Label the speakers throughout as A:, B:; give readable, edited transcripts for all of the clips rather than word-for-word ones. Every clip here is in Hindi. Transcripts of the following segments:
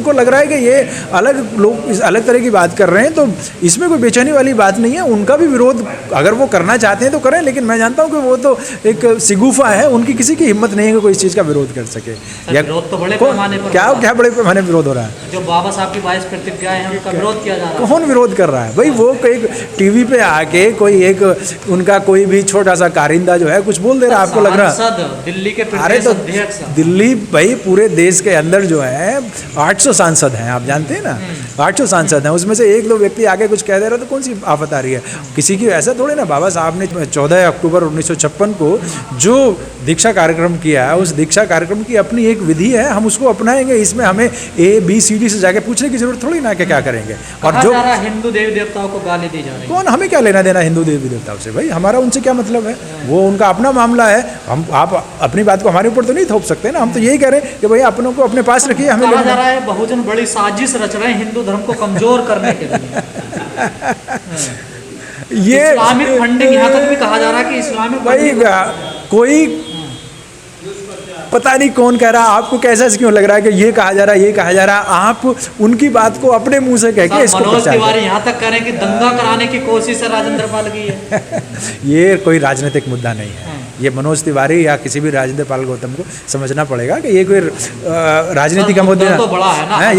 A: उनको लग रहा है कि ये अलग लोग इस अलग तरह की बात कर रहे हैं, तो इसमें कोई बेचैनी वाली बात नहीं है। उनका भी विरोध अगर वो करना चाहते हैं तो करें, लेकिन मैं जानता हूँ कि वो तो एक सिगुफा है, उनकी किसी की हिम्मत नहीं है कि कोई इस चीज़ का विरोध कर सके।
B: या विरोध तो बड़े पैमाने पर
A: क्या बड़े पैमाने विरोध हो रहा है?
B: जो बाबा साहब की 22 प्रतिज्ञाएं हैं उनका विरोध किया जा रहा है।
A: कौन विरोध कर रहा है भाई? वो एक टीवी पे आके कोई एक उनका कोई भी छोटा सा कारिंदा जो है कुछ बोल दे रहा है, आपको लग रहा है
B: दिल्ली के
A: अरे तो दिल्ली भाई पूरे देश के अंदर जो है 800 सांसद हैं, आप जानते हैं ना, 800 सांसद हैं, उसमें से एक दो व्यक्ति आगे कुछ कह दे रहा तो कौन सी आफत आ रही है किसी की? ऐसा थोड़े ना। बाबा साहब ने 14 अक्टूबर 1956 को जो दीक्षा कार्यक्रम किया है, उस दीक्षा कार्यक्रम की अपनी एक विधि है, हम उसको अपनाएंगे। इसमें हमें ABCD से जाके पूछने की जरूरत थोड़ी ना कि क्या करेंगे। और जो
B: हिंदू देवी देवताओं को गाली दी जा रही है,
A: कौन, हमें क्या लेना देना हिंदू देवी देवताओं से? भाई हमारा उनसे क्या मतलब है? वो उनका अपना मामला है। आप अपनी बात को हमारे ऊपर तो नहीं थोप सकते ना। हम तो यही कह रहे हैं कि भाई अपनों को अपने पास रखिए। हमें
B: कहा जा रहा है बहुजन बड़ी साजिश रच रहे हैं हिंदू धर्म को कमजोर करने के लिए।
A: ये
B: इस्लामिक फंडिंग, यहाँ तक भी कहा जा रहा है कि इस्लामिक
A: भाई कोई पता नहीं कौन कह रहा है, आपको कैसा क्यों लग रहा है कि ये कहा जा रहा है, ये कहा जा रहा है? आप उनकी बात को अपने मुंह से कह के इसको
B: मनोज तिवारी यहाँ तक कह रहे हैं कि दंगा कराने की कोशिश है राजेंद्र पाल की है।
A: ये कोई राजनीतिक मुद्दा नहीं है। ये मनोज तिवारी या किसी भी राजेंद्र पाल गौतम को समझना पड़ेगा कि ये कोई राजनीति का मुद्दा
B: तो बड़ा है ना,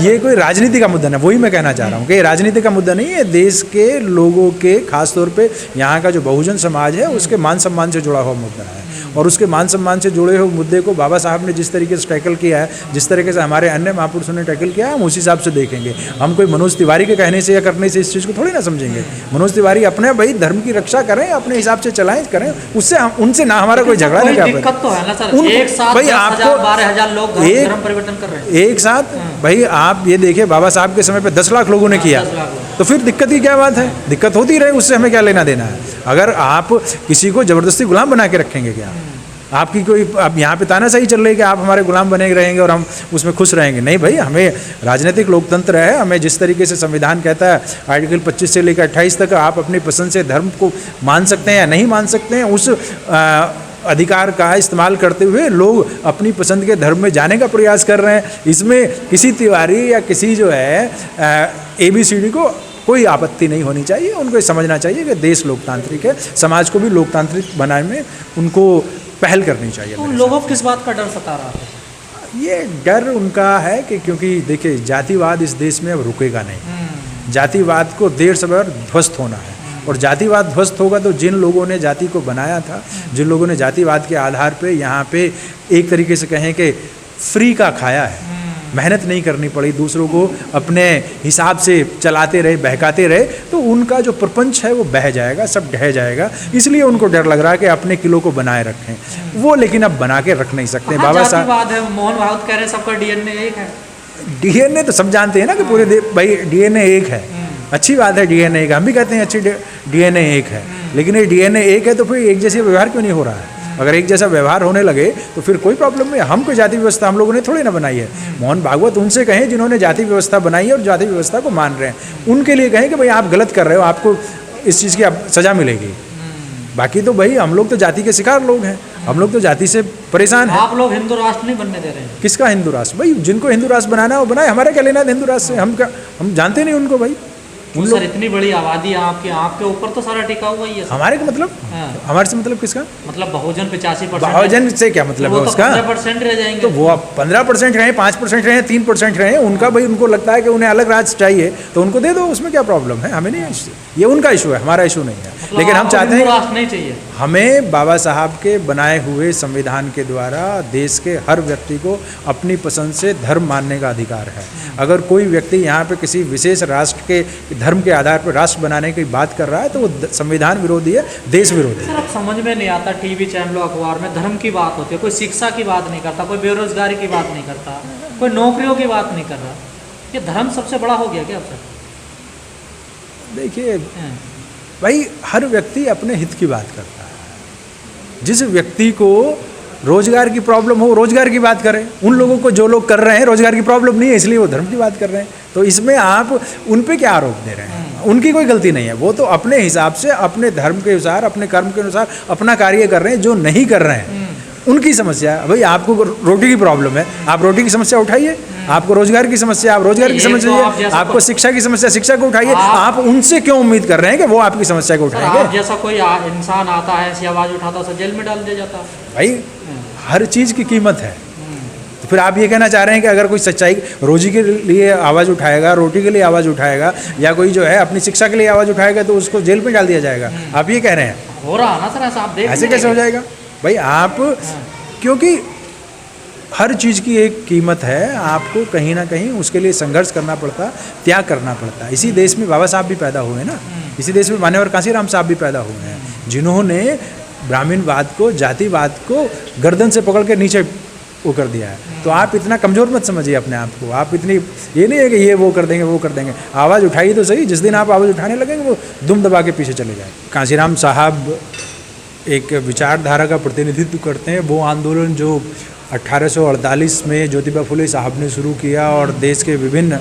A: ये कोई राजनीति का मुद्दा नहीं। वही मैं कहना चाह रहा हूँ कि ये राजनीति का मुद्दा नहीं है। देश के लोगों के, खासतौर पे यहाँ का जो बहुजन समाज है, उसके मान सम्मान से जुड़ा हुआ मुद्दा है। और उसके मान सम्मान से जुड़े हुए मुद्दे को बाबा साहब ने जिस तरीके से टैकल किया है, जिस तरीके से हमारे अन्य महापुरुषों ने टैकल किया है, हम उसी हिसाब से देखेंगे। हम कोई मनोज तिवारी के कहने से या करने से इस चीज़ को थोड़ी ना समझेंगे। मनोज तिवारी अपने भाई धर्म की रक्षा करें, अपने हिसाब से चलाएं, करें, उससे उनसे ना हमारा कोई झगड़ा नहीं।
B: दिक्कत तो है ना सर, एक साथ
A: भाई आपको
B: 12,000 लोग धर्म परिवर्तन कर रहे हैं
A: एक साथ। भाई आप ये देखिए, बाबा साहब के समय पे 10 लाख लोगों ने किया, तो फिर दिक्कत की क्या बात है? दिक्कत होती रहे, उससे हमें क्या लेना देना है? अगर आप किसी को जबरदस्ती गुलाम बना के रखेंगे क्या? आपकी कोई अब यहाँ पे तानाशाही चल रही है कि आप हमारे गुलाम बने रहेंगे और हम उसमें खुश रहेंगे? नहीं भाई, हमें राजनीतिक लोकतंत्र है। हमें जिस तरीके से संविधान कहता है आर्टिकल 25 से लेकर 28 तक, आप अपनी पसंद से धर्म को मान सकते हैं या नहीं मान सकते हैं। उस अधिकार का इस्तेमाल करते हुए लोग अपनी पसंद के धर्म में जाने का प्रयास कर रहे हैं। इसमें किसी तिवारी या किसी जो है ABCD को कोई आपत्ति नहीं होनी चाहिए। उनको समझना चाहिए कि देश लोकतांत्रिक है, समाज को भी लोकतांत्रिक बनाने में उनको पहल करनी चाहिए।
B: तो लोगों को किस बात का डर सता रहा है?
A: ये डर उनका है कि क्योंकि देखिए, जातिवाद इस देश में अब रुकेगा नहीं। जातिवाद को देर सवेर ध्वस्त होना है, और जातिवाद ध्वस्त होगा तो जिन लोगों ने जाति को बनाया था, जिन लोगों ने जातिवाद के आधार पे यहाँ पे एक तरीके से कहें कि फ्री का खाया है, मेहनत नहीं करनी पड़ी, दूसरों को अपने हिसाब से चलाते रहे, बहकाते रहे, तो उनका जो प्रपंच है वो बह जाएगा, सब ढह जाएगा। इसलिए उनको डर लग रहा है कि अपने किलो को बनाए रखें वो, लेकिन अब बना के रख नहीं सकते। बाबा साहब
B: है, मोहन भागवत कह रहे हैं सबका DNA एक है।
A: DNA तो सब जानते हैं ना कि पूरे भाई DNA एक है। अच्छी बात है, DNA एक, हम भी कहते हैं अच्छी DNA एक है, लेकिन ये DNA एक है तो फिर एक जैसे व्यवहार क्यों नहीं हो रहा है? अगर एक जैसा व्यवहार होने लगे तो फिर कोई प्रॉब्लम नहीं। हम कोई जाति व्यवस्था हम लोगों ने थोड़ी ना बनाई है। मोहन भागवत उनसे कहें जिन्होंने जाति व्यवस्था बनाई है और जाति व्यवस्था को मान रहे हैं। उनके लिए कहें कि भाई आप गलत कर रहे हो, आपको इस चीज़ की सज़ा मिलेगी। बाकी तो भाई हम लोग तो जाति के शिकार लोग हैं, हम लोग तो जाति से परेशान हैं।
B: आप लोग हिंदू राष्ट्र नहीं बनने दे रहे हैं।
A: किसका हिंदू राष्ट्र? भाई जिनको हिंदू राष्ट्र बनाना है वो बनाए, हमारे क्या लेना है हिंदू राष्ट्र से? हम जानते नहीं उनको भाई।
B: उन सर इतनी बड़ी आबादी है आपकी, आपके ऊपर तो सारा टिका हुआ ही है।
A: हमारे का मतलब? हमारे से मतलब किसका?
B: मतलब बहुजन 85%।
A: बहुजन से क्या मतलब है उसका?
B: 15% रह जाएंगे।
A: तो वो अब 15% रहे, 5% रहे, 3% रहे, उनका भाई उनको लगता है कि उन्हें अलग राज्य चाहिए तो उनको दे दो, उसमें क्या प्रॉब्लम है? हमें नहीं, ये उनका इशू है, हमारा इशू नहीं है।
B: मतलब
A: लेकिन हम चाहते हैं
B: नहीं चाहिए।
A: हमें बाबा साहब के बनाए हुए संविधान के द्वारा देश के हर व्यक्ति को अपनी पसंद से धर्म मानने का अधिकार है। अगर कोई व्यक्ति यहाँ पे किसी विशेष राष्ट्र के धर्म के आधार पर राष्ट्र बनाने की बात कर रहा है तो वो संविधान विरोधी है, देश विरोधी है।
B: सर अब समझ में नहीं आता, टीवी चैनलों अखबार में धर्म की बात होती है, कोई शिक्षा की बात नहीं करता, कोई बेरोजगारी की बात नहीं करता, कोई नौकरियों की बात नहीं कर रहा। ये धर्म सबसे बड़ा हो गया क्या सर?
A: देखिए भाई, हर व्यक्ति अपने हित की बात करता है। जिस व्यक्ति को रोजगार की प्रॉब्लम हो, रोजगार की बात करें। उन लोगों को, जो लोग कर रहे हैं रोजगार की प्रॉब्लम नहीं है, इसलिए वो धर्म की बात कर रहे हैं। तो इसमें आप उन पे क्या आरोप दे रहे हैं? उनकी कोई गलती नहीं है, वो तो अपने हिसाब से, अपने धर्म के अनुसार, अपने कर्म के अनुसार अपना कार्य कर रहे हैं। जो नहीं कर रहे हैं उनकी समस्या, भाई आपको रोटी की प्रॉब्लम है, आप रोटी की समस्या उठाइए, आपको रोजगार की समस्या, आप रोजगार की समस्या, आपको शिक्षा की समस्या, शिक्षा को उठाइए। आप उनसे क्यों उम्मीद कर रहे हैं कि वो आपकी समस्या को उठाएंगे?
B: आप जैसा कोई इंसान आता है, ऐसी आवाज़ उठाता है, उसे जेल में डाल दिया जाता है।
A: भाई हर चीज़ की कीमत है। तो फिर आप ये कहना चाह रहे हैं कि अगर कोई सच्चाई रोजी के लिए आवाज़ उठाएगा, रोटी के लिए आवाज़ उठाएगा, या कोई जो है अपनी शिक्षा के लिए आवाज़ उठाएगा तो उसको जेल में डाल दिया जाएगा? आप ये कह रहे हैं?
B: हो रहा ना सर, ऐसा आप देख,
A: ऐसे कैसे हो जाएगा भाई? आप क्योंकि हर चीज़ की एक कीमत है, आपको कहीं ना कहीं उसके लिए संघर्ष करना पड़ता, त्याग करना पड़ता। इसी देश में बाबा साहब भी पैदा हुए ना, इसी देश में मान्यवर कांसीराम साहब भी पैदा हुए हैं, जिन्होंने ब्राह्मणवाद को, जातिवाद को गर्दन से पकड़ के नीचे वो कर दिया है। तो आप इतना कमज़ोर मत समझिए अपने आप को। आप इतनी ये नहीं है कि ये वो कर देंगे, वो कर देंगे। आवाज़ उठाइए तो सही। जिस दिन आप आवाज़ उठाने लगेंगे वो दुम दबा के पीछे चले जाए। कांसीराम साहब एक विचारधारा का प्रतिनिधित्व करते हैं। वो आंदोलन जो 1848 में ज्योतिबा फुले साहब ने शुरू किया और देश के विभिन्न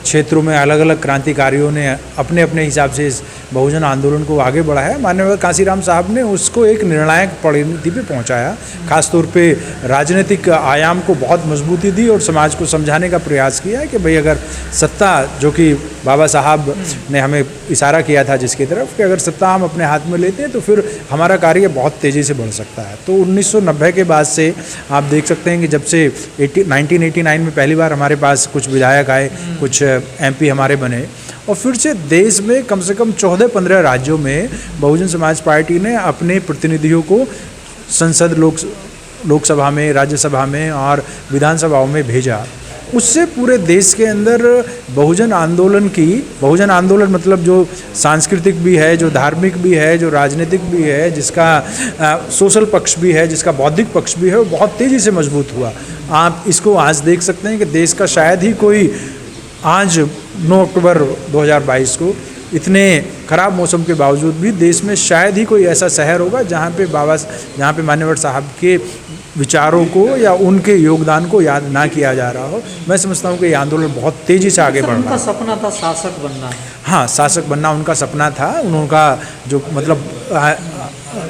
A: क्षेत्रों में अलग अलग क्रांतिकारियों ने अपने अपने हिसाब से इस बहुजन आंदोलन को आगे बढ़ाया। माननीय कांसीराम साहब ने उसको एक निर्णायक परिणति पे पहुंचाया। खासतौर पे राजनीतिक आयाम को बहुत मजबूती दी और समाज को समझाने का प्रयास किया है कि भाई अगर सत्ता, जो कि बाबा साहब ने हमें इशारा किया था जिसकी तरफ, कि अगर सत्ता हम अपने हाथ में लेते हैं तो फिर हमारा कार्य बहुत तेज़ी से बढ़ सकता है। तो 1990 के बाद से आप देख सकते हैं कि जब से 1989 में पहली बार हमारे पास कुछ विधायक आए, कुछ MP हमारे बने, और फिर से देश में कम से कम 14-15 राज्यों में बहुजन समाज पार्टी ने अपने प्रतिनिधियों को संसद, लोकसभा में, राज्यसभा में और विधानसभाओं में भेजा। उससे पूरे देश के अंदर बहुजन आंदोलन मतलब जो सांस्कृतिक भी है, जो धार्मिक भी है, जो राजनीतिक भी है, जिसका सोशल पक्ष भी है, जिसका बौद्धिक पक्ष भी है, वो बहुत तेज़ी से मजबूत हुआ। आप इसको आज देख सकते हैं कि देश का शायद ही कोई आज 9 अक्टूबर 2022 को इतने ख़राब मौसम के बावजूद भी देश में शायद ही कोई ऐसा शहर होगा जहाँ पे मान्यवर साहब के विचारों को या उनके योगदान को याद ना किया जा रहा हो। मैं समझता हूँ कि ये आंदोलन बहुत तेज़ी से आगे बढ़ रहा है।
B: उनका सपना था शासक बनना।
A: हाँ, शासक बनना उनका सपना था। उनका जो मतलब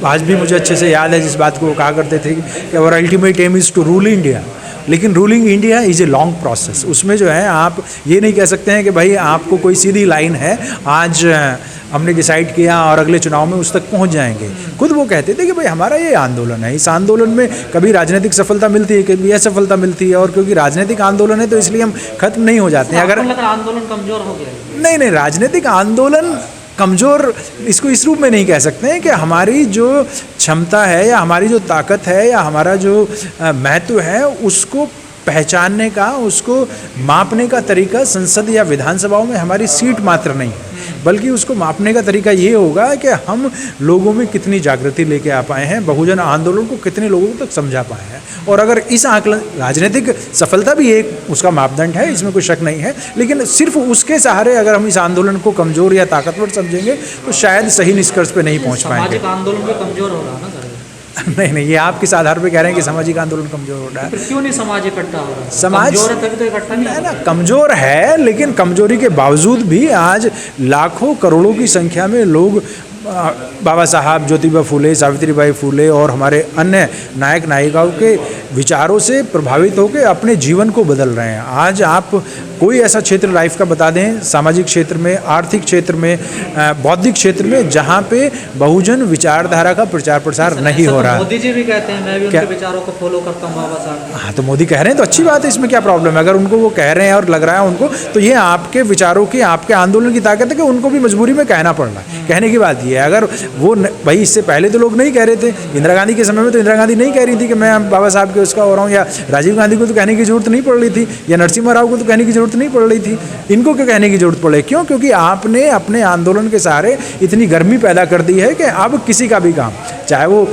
A: आज भी मुझे अच्छे से याद है जिस बात को वो कहा करते थे कि और ultimate aim is to rule India. लेकिन ruling India is a long process. उसमें जो है आप ये नहीं कह सकते हैं कि भाई आपको कोई सीधी लाइन है, आज हमने डिसाइड किया और अगले चुनाव में उस तक पहुंच जाएंगे। खुद वो कहते थे कि भाई हमारा ये आंदोलन है, इस आंदोलन में कभी राजनीतिक सफलता मिलती है, कभी असफलता मिलती है, और क्योंकि राजनीतिक आंदोलन है तो इसलिए हम खत्म नहीं हो जाते हैं। अगर
B: आंदोलन कमज़ोर हो गया, नहीं,
A: राजनीतिक आंदोलन कमज़ोर इसको इस रूप में नहीं कह सकते हैं कि हमारी जो क्षमता है या हमारी जो ताकत है या हमारा जो महत्व है उसको पहचानने का, उसको मापने का तरीका संसद या विधानसभाओं में हमारी सीट मात्र नहीं है, बल्कि उसको मापने का तरीका ये होगा कि हम लोगों में कितनी जागृति लेके आ पाए हैं, बहुजन आंदोलन को कितने लोगों तक समझा पाए हैं। और अगर इस आकलन, राजनीतिक सफलता भी एक उसका मापदंड है, इसमें कोई शक नहीं है, लेकिन सिर्फ उसके सहारे अगर हम इस आंदोलन को कमज़ोर या ताकतवर समझेंगे तो शायद सही निष्कर्ष पे नहीं पहुँच पाएंगे।
B: सामाजिक आंदोलन भी कमज़ोर हो रहा है ना।
A: नहीं, ये आप किस आधार पे कह रहे हैं कि सामाजिक आंदोलन कमजोर हो रहा है?
B: क्यों नहीं समाज इकट्ठा हो रहा है?
A: समाज
B: कमजोर है तभी तो इकट्ठा नहीं
A: है ना। कमजोर है, लेकिन कमजोरी के बावजूद भी आज लाखों करोड़ों की संख्या में लोग बाबा साहब, ज्योतिबा फुले, सावित्रीबाई फुले और हमारे अन्य नायक नायिकाओं के विचारों से प्रभावित होकर अपने जीवन को बदल रहे हैं। आज आप कोई ऐसा क्षेत्र लाइफ का बता दें, सामाजिक क्षेत्र में, आर्थिक क्षेत्र में, बौद्धिक क्षेत्र में, जहाँ पे बहुजन विचारधारा का प्रचार प्रसार नहीं हो रहा।
B: मोदी जी भी कहते हैं मैं भी उनके विचारों को फॉलो करता हूँ बाबा साहब।
A: हाँ, तो मोदी कह रहे हैं तो अच्छी बात है, इसमें क्या प्रॉब्लम है? अगर उनको वो कह रहे हैं और लग रहा है उनको, तो ये आपके विचारों की, आपके आंदोलन की ताकत है कि उनको भी मजबूरी में कहना पड़ रहा है। कहने की बात ये है, अगर वो भाई इससे पहले तो लोग नहीं कह रहे थे। इंदिरा गांधी के समय में तो इंदिरा गांधी नहीं कह रही थी कि मैं बाबा साहब के उसका हो रहा हूँ, या राजीव गांधी को तो कहने की जरूरत नहीं पड़ रही थी, या नरसिम्हा राव को तो कहने की जरूरत नहीं पड़ रही थी। इनको क्यों कहने की जरूरत पड़े? क्यों? क्योंकि आपने अपने आंदोलन के सहारे इतनी गर्मी पैदा कर दी है कि अब किसी का भी काम, चाहे वो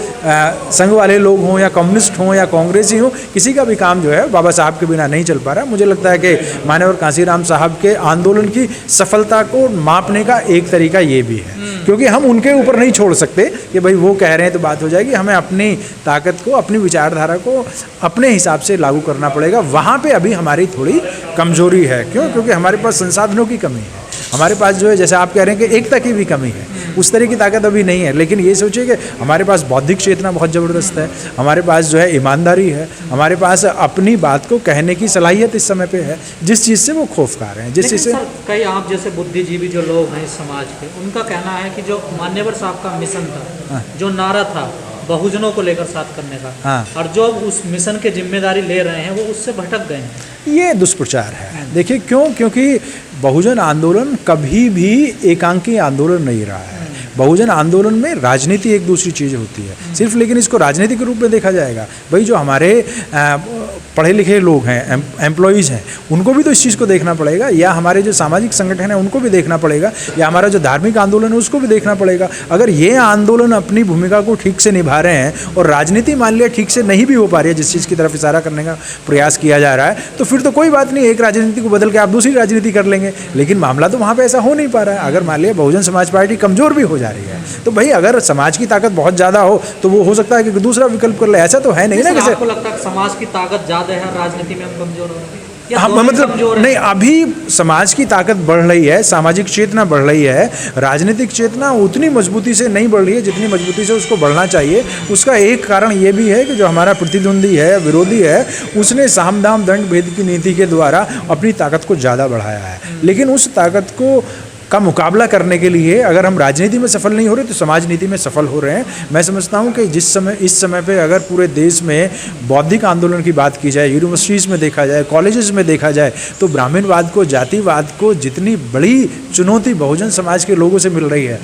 A: संघ वाले लोग हों या कम्युनिस्ट हों या कांग्रेसी हों, किसी का भी काम जो है बाबा साहब के बिना नहीं चल पा रहा। मुझे लगता है कि माननीय कांसीराम साहब के आंदोलन की सफलता को मापने का एक तरीका ये भी है, क्योंकि हम उनके ऊपर नहीं छोड़ सकते कि भाई वो कह रहे हैं तो बात हो जाएगी। हमें अपनी ताकत को, अपनी विचारधारा को अपने हिसाब से लागू करना पड़ेगा। वहाँ पे अभी हमारी थोड़ी कमजोरी है। क्यों? क्योंकि हमारे पास संसाधनों की कमी है, हमारे पास जो है, जैसे आप कह रहे हैं कि एकता की भी कमी है। उस तरह की ताकत अभी नहीं है। लेकिन ये सोचिए कि हमारे पास बौद्धिक चेतना बहुत ज़बरदस्त है, हमारे पास जो है ईमानदारी है, हमारे पास अपनी बात को कहने की सलाहियत इस समय पे है, जिस चीज़ से वो खौफकार हैं, जिस चीज़ से।
B: सर कई आप जैसे बुद्धिजीवी जो लोग हैं इस समाज के, उनका कहना है कि जो मान्यवर साहब का मिशन था, जो नारा था बहुजनों को लेकर साथ करने का,
A: हाँ।
B: और जो उस मिशन की जिम्मेदारी ले रहे हैं वो उससे भटक गए हैं।
A: ये दुष्प्रचार है। देखिए क्यों? क्योंकि बहुजन आंदोलन कभी भी एकांकी आंदोलन नहीं रहा है। बहुजन आंदोलन में राजनीति एक दूसरी चीज़ होती है सिर्फ, लेकिन इसको राजनीति के रूप में देखा जाएगा। भाई जो हमारे पढ़े लिखे लोग हैं, एम्प्लॉयज़ हैं, उनको भी तो इस चीज़ को देखना पड़ेगा, या हमारे जो सामाजिक संगठन हैं उनको भी देखना पड़ेगा, या हमारा जो धार्मिक आंदोलन है उसको भी देखना पड़ेगा। अगर ये आंदोलन अपनी भूमिका को ठीक से निभा रहे हैं और राजनीति मान लिया ठीक से नहीं भी हो पा रही है, जिस चीज़ की तरफ इशारा करने का प्रयास किया जा रहा है, तो फिर तो कोई बात नहीं, एक राजनीति को बदल के आप दूसरी राजनीति कर लेंगे। लेकिन मामला तो वहाँ पर ऐसा हो नहीं पा रहा है। अगर मान लिया बहुजन समाज पार्टी कमज़ोर भी हो जा रही है, तो भाई अगर समाज की ताकत बहुत ज़्यादा हो तो वो हो सकता है कि दूसरा विकल्प कर ले। ऐसा तो है नहीं ना कि
B: आपको लगता है समाज की ताकत ज़्यादा है, राजनीति में हम कमज़ोर हो रहे हैं?
A: हाँ, मतलब नहीं, अभी समाज की ताकत बढ़ रही है, सामाजिक चेतना बढ़ रही है, राजनीतिक चेतना उतनी मजबूती से नहीं बढ़ रही है जितनी मजबूती से उसको बढ़ना चाहिए। उसका एक कारण ये भी है कि जो हमारा प्रतिद्वंदी है, विरोधी है, उसने साम दाम दंड भेद की नीति के द्वारा अपनी ताकत को ज़्यादा बढ़ाया है। लेकिन उस ताकत को का मुकाबला करने के लिए अगर हम राजनीति में सफल नहीं हो रहे तो समाज नीति में सफल हो रहे हैं। मैं समझता हूं कि इस समय पे अगर पूरे देश में बौद्धिक आंदोलन की बात की जाए, यूनिवर्सिटीज़ में देखा जाए, कॉलेजेस में देखा जाए, तो ब्राह्मणवाद को, जातिवाद को जितनी बड़ी चुनौती बहुजन समाज के लोगों से मिल रही है,